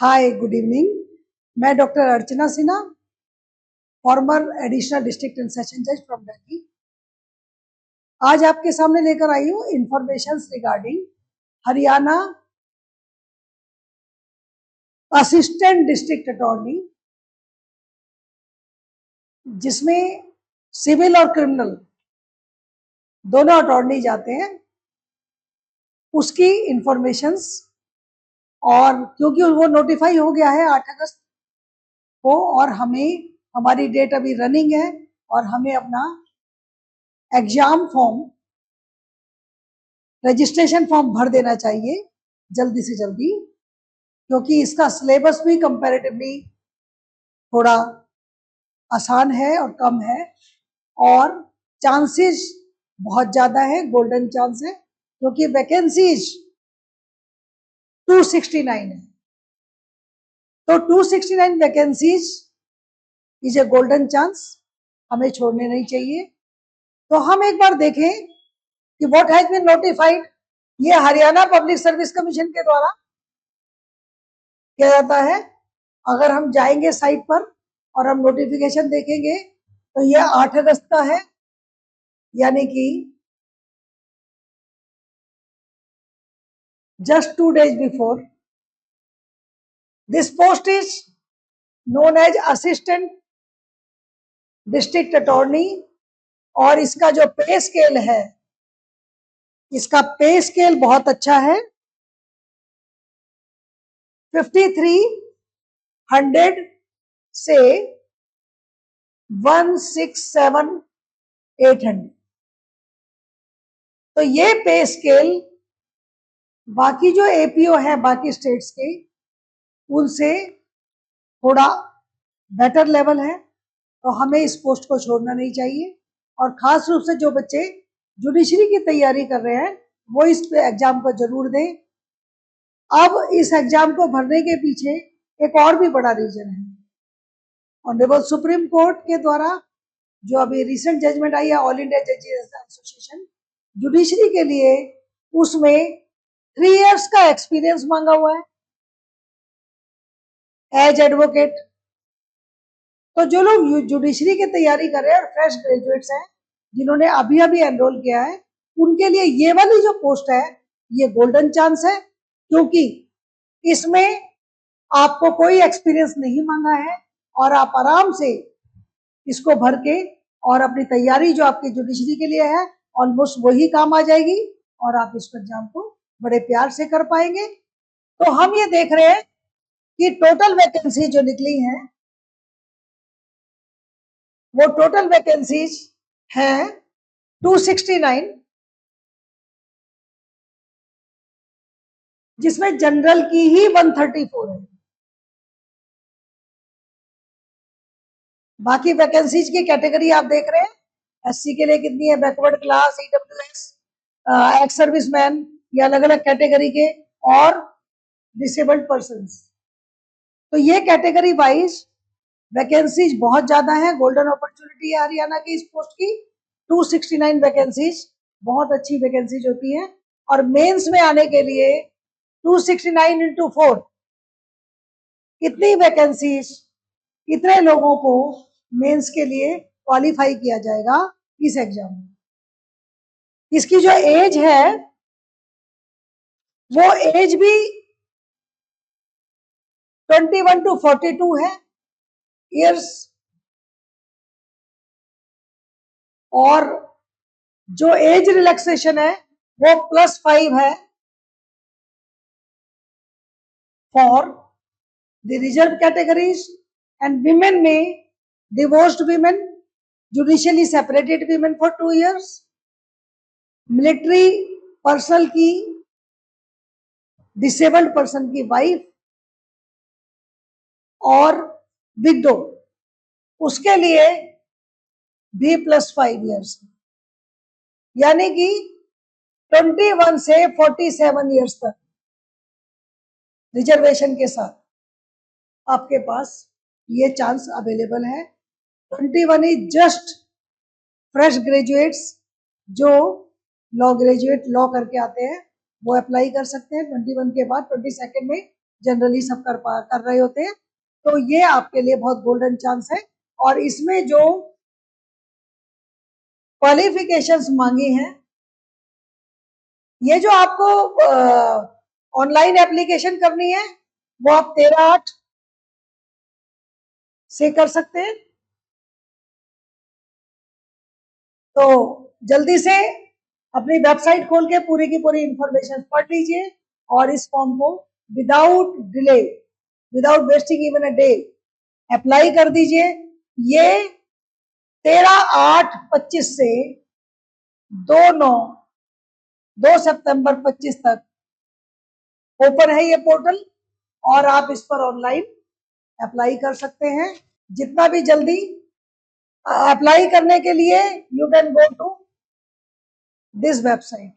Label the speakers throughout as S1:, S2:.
S1: हाय good evening. मैं doctor Archana Sinha, former additional district and session जज from Delhi. आज आपके सामने लेकर आई हूँ information regarding Haryana assistant district attorney, जिसमें सिविल और क्रिमिनल दोनों अटॉर्नी जाते हैं, उसकी इंफॉर्मेशंस। और क्योंकि वो नोटिफाई हो गया है 8 अगस्त को, और हमारी डेट अभी रनिंग है, और हमें अपना एग्जाम फॉर्म, रजिस्ट्रेशन फॉर्म भर देना चाहिए जल्दी से जल्दी, क्योंकि इसका सिलेबस भी कंपैरेटिवली थोड़ा आसान है और कम है, और चांसेस बहुत ज़्यादा है, गोल्डन चांस है, क्योंकि वैकेंसीज 269 है। तो 269 vacancies is a golden chance, हमें छोड़ने नहीं चाहिए। तो हम एक बार देखें कि व्हाट हैज बीन नोटिफाइड। ये हरियाणा पब्लिक सर्विस कमीशन के द्वारा किया जाता है। अगर हम जाएंगे साइट पर और हम नोटिफिकेशन देखेंगे तो ये 8 अगस्त का है, यानी कि just 2 days before. This post is known as assistant district attorney, और इसका जो पे स्केल है, इसका पे स्केल बहुत अच्छा है। 5300 से 167800। तो ये पे स्केल बाकी जो एपीओ है बाकी स्टेट्स के, उनसे थोड़ा बेटर लेवल है। तो हमें इस पोस्ट को छोड़ना नहीं चाहिए, और खास रूप से जो बच्चे जुडिशरी की तैयारी कर रहे हैं वो इस एग्जाम को जरूर दें। अब इस एग्जाम को भरने के पीछे एक और भी बड़ा रीजन है। ऑनरेबल सुप्रीम कोर्ट के द्वारा जो अभी रिसेंट जजमेंट आई है, ऑल इंडिया जजेस एसोसिएशन जुडिशरी के लिए, उसमें 3 इयर्स का एक्सपीरियंस मांगा हुआ है एज एडवोकेट। तो जो लोग जुडिशरी की तैयारी कर रहे हैं और फ्रेश ग्रेजुएट्स हैं, जिन्होंने अभी अभी एनरोल किया है, उनके लिए ये वाली जो पोस्ट है ये गोल्डन चांस है, क्योंकि इसमें आपको कोई एक्सपीरियंस नहीं मांगा है, और आप आराम से इसको भर के और अपनी तैयारी जो आपकी जुडिशरी के लिए है ऑलमोस्ट वही काम आ जाएगी, और आप इस एग्जाम को बड़े प्यार से कर पाएंगे। तो हम ये देख रहे हैं कि टोटल वैकेंसी जो निकली है, वो टोटल वैकेंसीज है 269, जिसमें जनरल की ही 134 है। बाकी वैकेंसीज की कैटेगरी आप देख रहे हैं, एससी के लिए कितनी है, backward class, EWS, ex serviceman, ये अलग अलग कैटेगरी के, और डिसेबल्ड पर्संस। तो ये कैटेगरी वाइज वैकेंसीज बहुत ज्यादा है, गोल्डन अपॉर्चुनिटी है हरियाणा की इस पोस्ट की। 269 वैकेंसीज बहुत अच्छी वैकेंसीज होती है, और मेंस में आने के लिए 269 into 4, कितनी वैकेंसीज, कितने लोगों को मेंस के लिए क्वालिफाई किया जाएगा इस एग्जाम में। इसकी जो एज है वो एज भी 21 to 42 है ईयर्स, और जो एज रिलैक्सेशन है वो +5 है for the reserve categories and women में divorced women, judicially separated women for 2 years, military personnel की, डिसेबल्ड पर्सन की वाइफ, और विडो, उसके लिए भी +5 इयर्स, यानी कि 21 से 47 इयर्स तक रिजर्वेशन के साथ आपके पास ये चांस अवेलेबल है। 21 इज जस्ट फ्रेश ग्रेजुएट्स, जो लॉ ग्रेजुएट लॉ करके आते हैं वो अप्लाई कर सकते हैं। 21 के बाद 22 में जनरली सब कर रहे होते हैं। तो ये आपके लिए बहुत गोल्डन चांस है। और इसमें जो क्वालिफिकेशंस मांगी हैं, ये जो आपको ऑनलाइन एप्लीकेशन करनी है वो आप 13/8 से कर सकते हैं। तो जल्दी से अपनी वेबसाइट खोल के पूरी की पूरी इंफॉर्मेशन पढ़ लीजिए और इस फॉर्म को without delay, without wasting even a day apply कर दीजिए। ये 13/8/25 से 2 सितंबर 25 तक ओपन है ये पोर्टल, और आप इस पर ऑनलाइन अप्लाई कर सकते हैं। जितना भी जल्दी अप्लाई करने के लिए you can go to this website,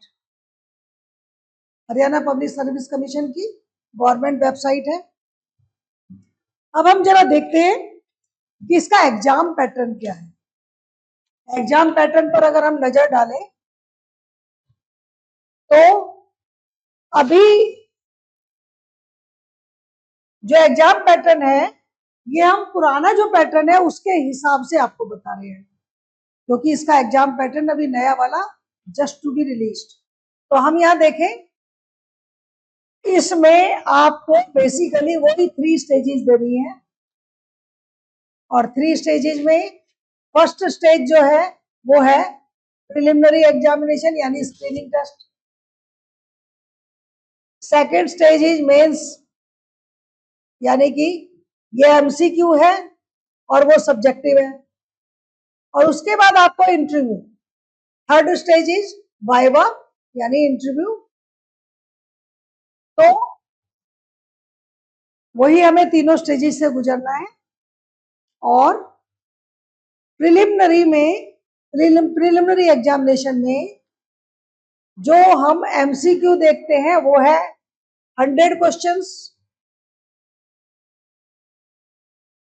S1: Haryana public service commission की गवर्नमेंट वेबसाइट है। अब हम जरा देखते हैं कि इसका एग्जाम पैटर्न क्या है। एग्जाम पैटर्न पर अगर हम नजर डालें तो अभी जो एग्जाम पैटर्न है ये हम पुराना जो पैटर्न है उसके हिसाब से आपको बता रहे हैं, क्योंकि इसका एग्जाम पैटर्न अभी नया वाला जस्ट टू बी रिलीज्ड। तो हम यहाँ देखें, इसमें आपको बेसिकली वही 3 स्टेजेस देनी है, और 3 स्टेजेस में फर्स्ट स्टेज जो है वो है प्रिलिमिनरी एग्जामिनेशन यानी screening test. Second stage is mains, यानी कि ये एमसीक्यू है और वो सब्जेक्टिव है, और उसके बाद आपको interview. Third stage is viva यानी इंटरव्यू। तो वही हमें तीनों स्टेजेस से गुजरना है। और प्रिलिमिनरी एग्जामिनेशन में जो हम एमसीक्यू देखते हैं वो है 100 क्वेश्चंस,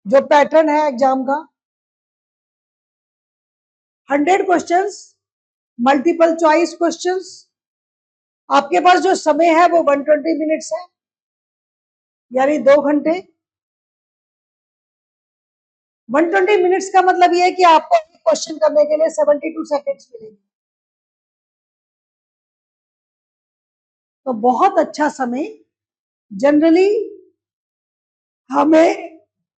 S1: जो पैटर्न है एग्जाम का 100 क्वेश्चंस, मल्टीपल चॉइस क्वेश्चंस। आपके पास जो समय है वो 120 मिनट्स है, यानी 2 घंटे। 120 मिनट्स का मतलब ये है कि आपको एक क्वेश्चन करने के लिए 72 सेकेंड्स मिलेंगे। तो बहुत अच्छा समय। जनरली हमें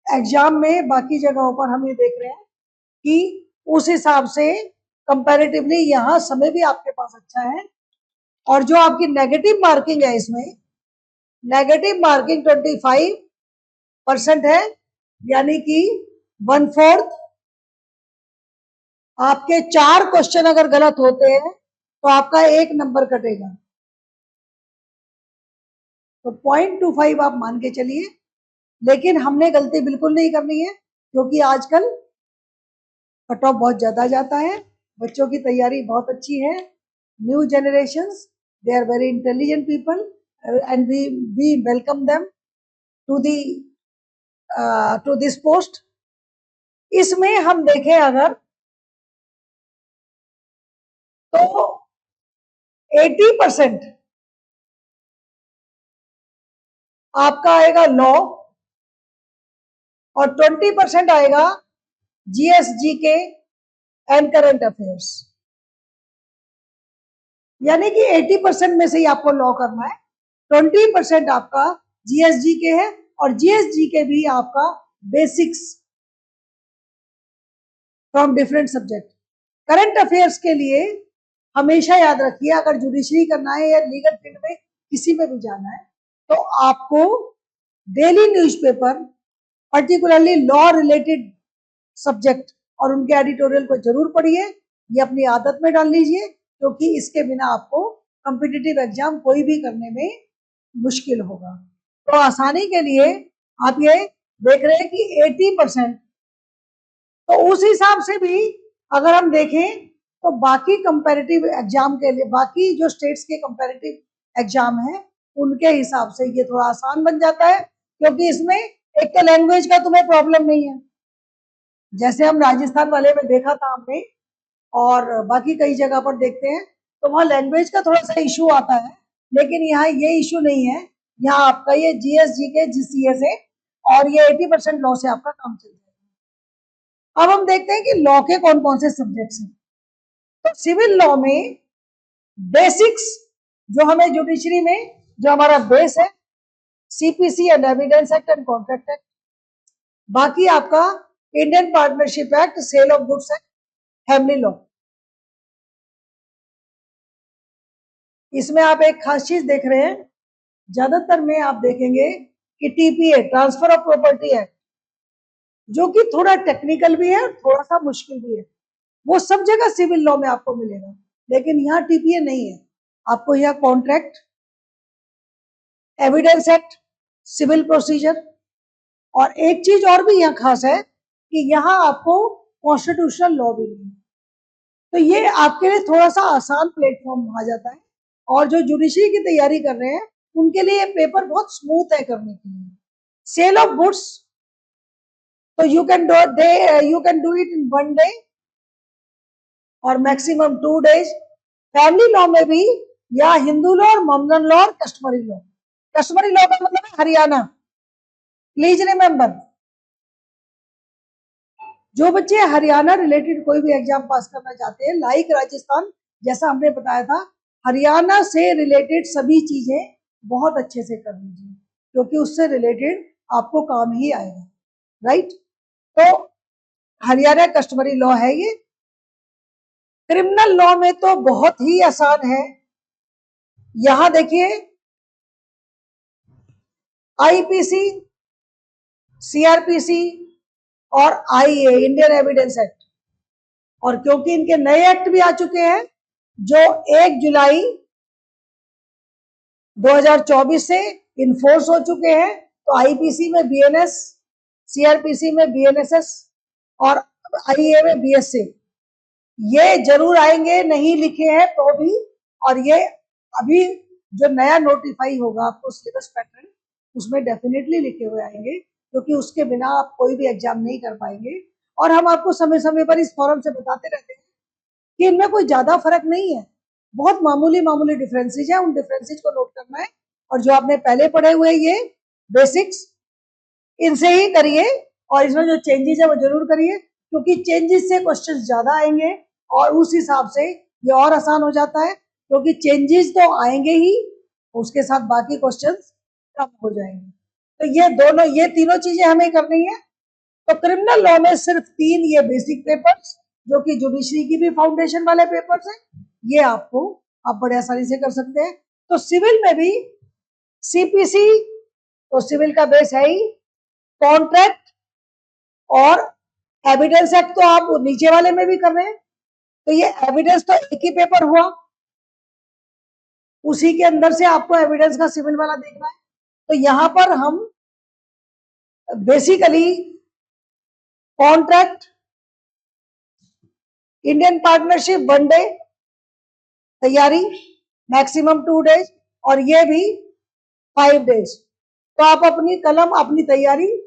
S1: एग्जाम में बाकी जगहों पर हम ये देख रहे हैं कि उस हिसाब से कंपैरेटिवली यहाँ समय भी आपके पास अच्छा है। और जो आपकी नेगेटिव मार्किंग है, इसमें नेगेटिव मार्किंग 25% है, यानी कि 1/4। आपके 4 क्वेश्चन अगर गलत होते हैं तो आपका 1 नंबर कटेगा। तो 0.25 आप मान के चलिए। लेकिन हमने गलती बिल्कुल नहीं करनी है, क्योंकि आजकल कट ऑफ बहुत ज्यादा जाता है। बच्चों की तैयारी बहुत अच्छी है। New generations, they are very intelligent people and we welcome them to the to this post. इसमें हम देखें अगर तो 80% आपका आएगा लॉ और 20% आएगा GS, GK and current affairs. यानी कि 80% में से ही आपको लॉ करना है। 20% आपका जीएस, जीके है, और जीएस, जीके भी आपका basics from different subject. Current affairs के लिए हमेशा याद रखिए, अगर जुडिशरी करना है या लीगल फील्ड में किसी में भी जाना है तो आपको daily newspaper, particularly law related subject और उनके एडिटोरियल को जरूर पढ़िए। ये अपनी आदत में डाल लीजिए, क्योंकि इसके बिना आपको कॉम्पिटिटिव एग्जाम कोई भी करने में मुश्किल होगा। तो आसानी के लिए आप ये देख रहे हैं कि 80%। तो उस हिसाब से भी अगर हम देखें तो बाकी कंपैरेटिव एग्जाम के लिए, बाकी जो स्टेट्स के कंपैरेटिव एग्जाम है उनके हिसाब से ये थोड़ा आसान बन जाता है, क्योंकि इसमें एक तो लैंग्वेज का तुम्हें प्रॉब्लम नहीं है, जैसे हम राजस्थान वाले में देखा था हमने, और बाकी कई जगह पर देखते हैं तो वहाँ लैंग्वेज का थोड़ा सा इशू आता है। लेकिन यहाँ ये इशू नहीं है, यहाँ आपका ये जीएसजी के जीसीए से और ये 80% लॉ से आपका काम चल जाएगा। अब हम देखते हैं कि लॉ के कौन कौन से सब्जेक्ट्स हैं। तो सिविल लॉ में बेसिक्स जो हमें जुडिशरी में जो हमारा बेस है, CPC and evidence act and contract act. बाकी आपका Indian partnership act, sale of goods act, family law. इसमें आप एक खास चीज देख रहे हैं, ज्यादातर में आप देखेंगे कि TPA, transfer of property act, जो कि थोड़ा टेक्निकल भी है, थोड़ा सा मुश्किल भी है, वो सब जगह सिविल लॉ में आपको मिलेगा, लेकिन यहाँ टीपीए नहीं है। आपको यहाँ contract, evidence act, civil procedure, और एक चीज और भी यहाँ खास है कि यहाँ आपको कॉन्स्टिट्यूशनल लॉ भी नहीं है। तो ये आपके लिए थोड़ा सा आसान प्लेटफॉर्म आ जाता है, और जो जुडिशरी की तैयारी कर रहे हैं उनके लिए ये पेपर बहुत स्मूथ है करने के लिए। सेल ऑफ गुड्स, तो you can do it in 1 day और मैक्सिमम 2 डेज। फैमिली लॉ में भी या हिंदू लॉ और मोमडन लॉ और कस्टमरी लॉ। कस्टमरी लॉ का मतलब है हरियाणा। प्लीज रिमेंबर, जो बच्चे हरियाणा रिलेटेड कोई भी एग्जाम पास करना चाहते हैं, लाइक राजस्थान, जैसा हमने बताया था, हरियाणा से रिलेटेड सभी चीजें बहुत अच्छे से कर लीजिए, क्योंकि उससे रिलेटेड आपको काम ही आएगा, राइट। तो हरियाणा कस्टमरी लॉ है ये। क्रिमिनल लॉ में तो बहुत ही आसान है। यहां देखिए, आईपीसी, सीआरपीसी और आईए, इंडियन एविडेंस एक्ट, और क्योंकि इनके नए एक्ट भी आ चुके हैं जो 1 जुलाई 2024 से इन्फोर्स हो चुके हैं, तो आईपीसी में बीएनएस, सीआरपीसी में बीएनएसएस और आईए में बीएससी, ये जरूर आएंगे, नहीं लिखे हैं तो भी। और ये अभी जो नया नोटिफाई होगा आपको सिलेबस पैटर्न, उसमें डेफिनेटली लिखे हुए आएंगे, क्योंकि उसके बिना आप कोई भी एग्जाम नहीं कर पाएंगे। और हम आपको समय समय पर इस फॉरम से बताते रहते हैं कि इनमें कोई ज्यादा फर्क नहीं है, बहुत मामूली मामूली डिफरेंसेज है, उन डिफरेंसेज को नोट करना है। और जो आपने पहले पढ़े हुए ये बेसिक्स, इनसे ही करिए, और इसमें जो चेंजेस है वो जरूर करिए, क्योंकि चेंजेस से क्वेश्चंस ज्यादा आएंगे और उस हिसाब से ये और आसान हो जाता है, क्योंकि चेंजेस तो आएंगे ही, उसके साथ बाकी क्वेश्चंस कम हो जाएंगे। तो ये दोनों, ये तीनों चीजें हमें करनी है। तो क्रिमिनल लॉ में सिर्फ 3 ये बेसिक पेपर्स, जो कि जुडिशरी की भी फाउंडेशन वाले पेपर्स हैं, ये आपको आप बड़े आसानी से कर सकते हैं। तो सिविल में भी सीपीसी, तो सिविल का बेस है ही, कॉन्ट्रैक्ट और एविडेंस एक्ट तो आप नीचे वाले में भी कर रहे हैं, तो ये एविडेंस तो एक ही पेपर हुआ, उसी के अंदर से आपको एविडेंस का सिविल वाला देखना है। तो यहां पर हम basically contract, Indian partnership 1 day तैयारी, मैक्सिमम 2 डेज, और ये भी 5 डेज। तो आप अपनी कलम, अपनी तैयारी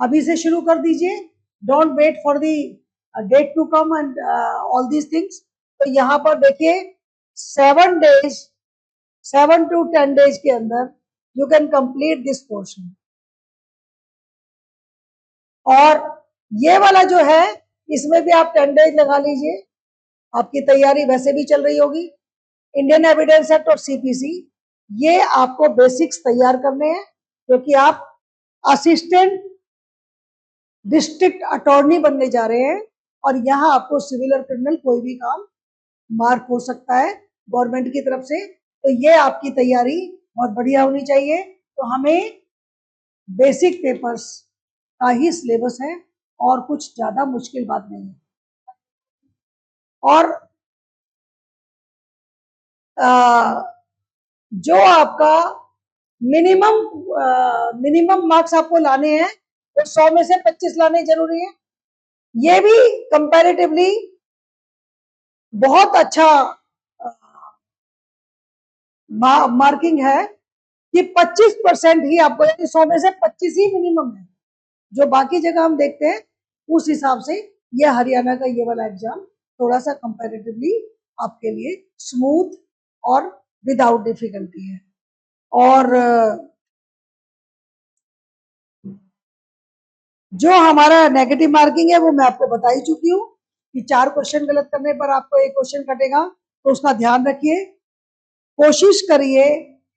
S1: अभी से शुरू कर दीजिए, don't wait for the date to come and all these things. तो यहाँ पर देखिए 7 डेज, 7 to 10 डेज के अंदर you can complete this portion. और ये वाला जो है, इसमें भी आप 10 डेज लगा लीजिए, आपकी तैयारी वैसे भी चल रही होगी। इंडियन एविडेंस एक्ट और सीपीसी, ये आपको बेसिक्स तैयार करने हैं, क्योंकि आप असिस्टेंट डिस्ट्रिक्ट अटॉर्नी बनने जा रहे हैं, और यहाँ आपको सिविल और क्रिमिनल कोई भी काम मार्क हो सकता है गवर्नमेंट की तरफ से। तो ये आपकी तैयारी बहुत बढ़िया होनी चाहिए। तो हमें बेसिक पेपर्स का ही सिलेबस है, और कुछ ज्यादा मुश्किल बात नहीं है। और जो आपका मिनिमम मार्क्स आपको लाने हैं, तो 100 में से 25 लाने जरूरी है। ये भी कंपैरेटिवली बहुत अच्छा मार्किंग है कि 25% ही आपको, यानी 100 में से 25 ही मिनिमम है। जो बाकी जगह हम देखते हैं उस हिसाब से ये हरियाणा का ये वाला एग्जाम थोड़ा सा कंपैरेटिवली आपके लिए स्मूथ और विदाउट डिफिकल्टी है। और जो हमारा नेगेटिव मार्किंग है वो मैं आपको बता ही चुकी हूँ कि 4 क्वेश्चन गलत करने पर आपको 1 क्वेश्चन कटेगा, तो उसका ध्यान रखिए। कोशिश करिए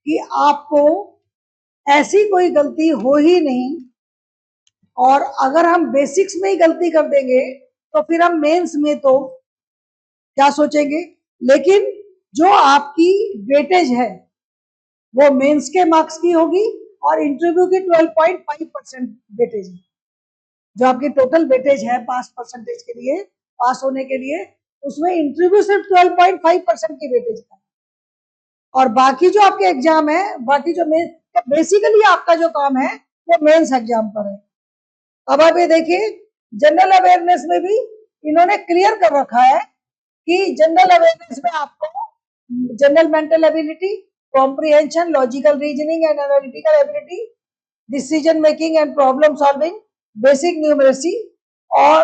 S1: कि आपको ऐसी कोई गलती हो ही नहीं, और अगर हम बेसिक्स में ही गलती कर देंगे तो फिर हम मेंस में तो क्या सोचेंगे। लेकिन जो आपकी वेटेज है वो मेंस के मार्क्स की होगी और इंटरव्यू की 12.5% वेटेज है। जो आपकी टोटल वेटेज है पास परसेंटेज के लिए, पास होने के लिए, उसमें इंटरव्यू सिर्फ 12.5% की वेटेज है, और बाकी जो आपके एग्जाम है, बाकी जो मेन, बेसिकली आपका जो काम है वो मेंस एग्जाम पर है। अब आप ये देखिए, जनरल अवेयरनेस में भी इन्होंने क्लियर कर रखा है कि जनरल अवेयरनेस में आपको general mental ability, comprehension, logical reasoning and analytical ability, decision making and problem solving, basic numeracy और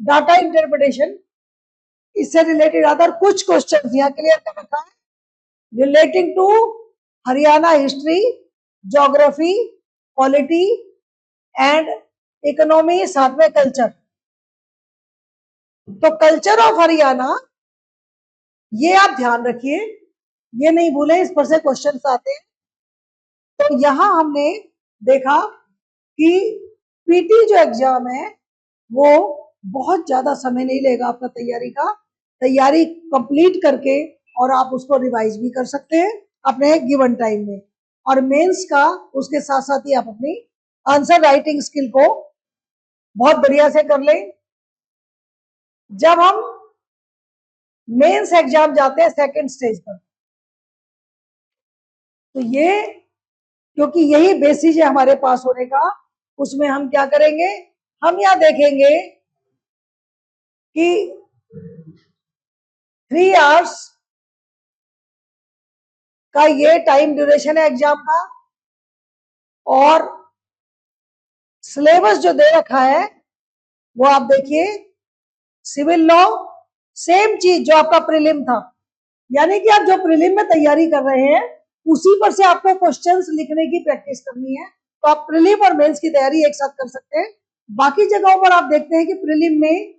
S1: डाटा इंटरप्रिटेशन, इससे रिलेटेड अदर कुछ क्वेश्चन यहाँ क्लियर कर रखा है relating to Haryana history, geography, polity and economy, साथ में कल्चर। तो कल्चर ऑफ हरियाणा ये आप ध्यान रखिए, ये नहीं भूले, इस पर से क्वेश्चन आते हैं। तो यहां हमने देखा कि पीटी जो एग्जाम है वो बहुत ज्यादा समय नहीं लेगा आपका तैयारी का, तैयारी कंप्लीट करके और आप उसको रिवाइज भी कर सकते हैं अपने गिवन टाइम में। और मेंस का उसके साथ साथ ही आप अपनी आंसर राइटिंग स्किल को बहुत बढ़िया से कर लें। जब हम मेंस एग्जाम जाते हैं सेकंड स्टेज पर, तो ये क्योंकि यही बेसिस है हमारे पास होने का, उसमें हम क्या करेंगे, हम यहां देखेंगे कि 3 आवर्स का ये टाइम ड्यूरेशन है एग्जाम का, और सिलेबस जो दे रखा है वो आप देखिए, सिविल लॉ, सेम चीज जो आपका प्रीलिम था, यानी कि आप जो प्रीलिम में तैयारी कर रहे हैं उसी पर से आपको क्वेश्चंस लिखने की प्रैक्टिस करनी है। तो आप प्रीलिम और मेंस की तैयारी एक साथ कर सकते हैं। बाकी जगहों पर आप देखते हैं कि प्रीलिम में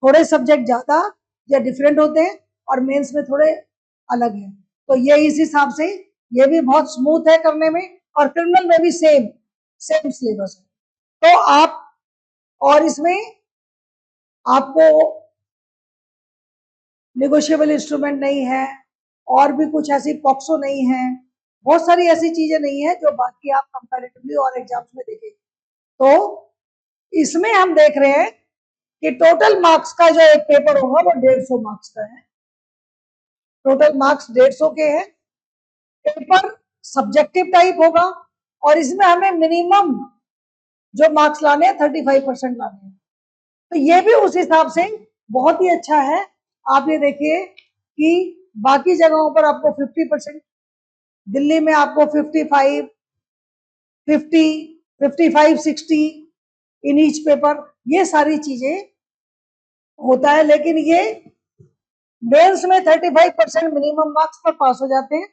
S1: थोड़े सब्जेक्ट ज्यादा या डिफरेंट होते हैं और मेंस में थोड़े अलग है। तो ये इस हिसाब से ये भी बहुत स्मूथ है करने में, और क्रिमिनल में भी सेम सेम सिलेबस है। तो आप, और इसमें आपको निगोशिएबल इंस्ट्रूमेंट नहीं है, और भी कुछ ऐसी पॉक्सो नहीं है, बहुत सारी ऐसी चीजें नहीं है जो बाकी आप कंपैरेटिवली और एग्जाम्स में देखेंगे। तो इसमें हम देख रहे हैं कि टोटल मार्क्स का जो एक पेपर होगा वो 150 मार्क्स का है। टोटल मार्क्स 150 के हैं। पेपर सब्जेक्टिव टाइप होगा, और इसमें हमें मिनिमम जो मार्क्स लाने हैं 35% लाने हैं। तो ये भी उस हिसाब से बहुत ही अच्छा है। आप ये देखिए कि बाकी जगहों पर आपको 50%, दिल्ली में आपको 55, 50, 55, 60 इन ईच पेपर, ये सारी चीजें होता है। लेकिन ये मेंस में 35% मिनिमम मार्क्स पर पास हो जाते हैं।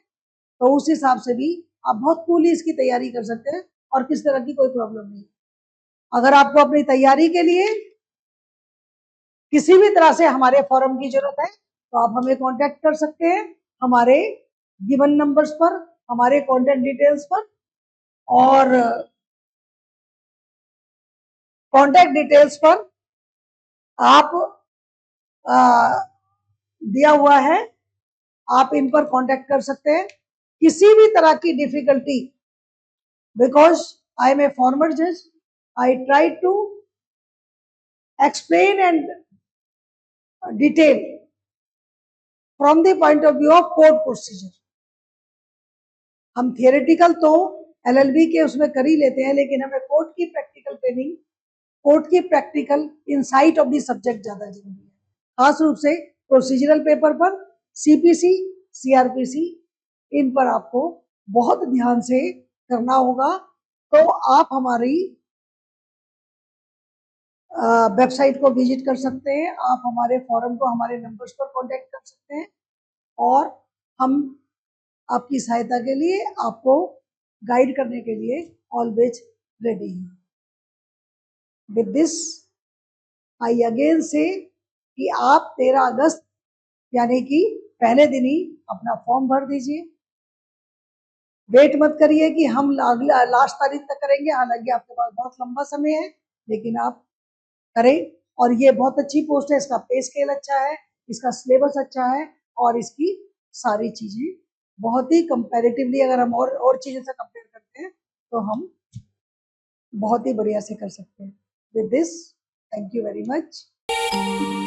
S1: तो उस हिसाब से भी आप बहुत कूली इसकी तैयारी कर सकते हैं और किस तरह की कोई प्रॉब्लम नहीं। अगर आपको अपनी तैयारी के लिए किसी भी तरह से हमारे फॉरम की जरूरत है तो आप हमें कांटेक्ट कर सकते हैं हमारे गिवन नंबर्स पर, हमारे कॉन्टेक्ट डिटेल्स पर। और कॉन्टेक्ट डिटेल्स पर आप दिया हुआ है, आप इन पर कांटेक्ट कर सकते हैं। किसी भी तरह की difficulty, because I am a former जज, I try to explain and detail from the point of view of court procedure। हम थियोरेटिकल तो एलएलबी के उसमें कर ही लेते हैं, लेकिन हमें कोर्ट की प्रैक्टिकल ट्रेनिंग, कोर्ट की practical insight of the subject ज्यादा जरूरी है। खास रूप से प्रोसीजरल पेपर पर, सीपीसी, सीआरपीसी, इन पर आपको बहुत ध्यान से करना होगा। तो आप हमारी वेबसाइट को विजिट कर सकते हैं, आप हमारे फॉरम को हमारे नंबर्स पर कांटेक्ट कर सकते हैं, और हम आपकी सहायता के लिए, आपको गाइड करने के लिए ऑलवेज रेडी है। विद दिस आई अगेन से कि आप 13 अगस्त यानी कि पहले दिन ही अपना फॉर्म भर दीजिए। वेट मत करिए कि हम लास्ट तारीख तक करेंगे, हालांकि आपके पास बहुत लंबा समय है, लेकिन आप करें। और ये बहुत अच्छी पोस्ट है, इसका पे स्केल अच्छा है, इसका सिलेबस अच्छा है, और इसकी सारी चीजें बहुत ही कंपैरेटिवली अगर हम और चीजों से कंपेयर करते हैं तो हम बहुत ही बढ़िया से कर सकते हैं। With this, thank you very much.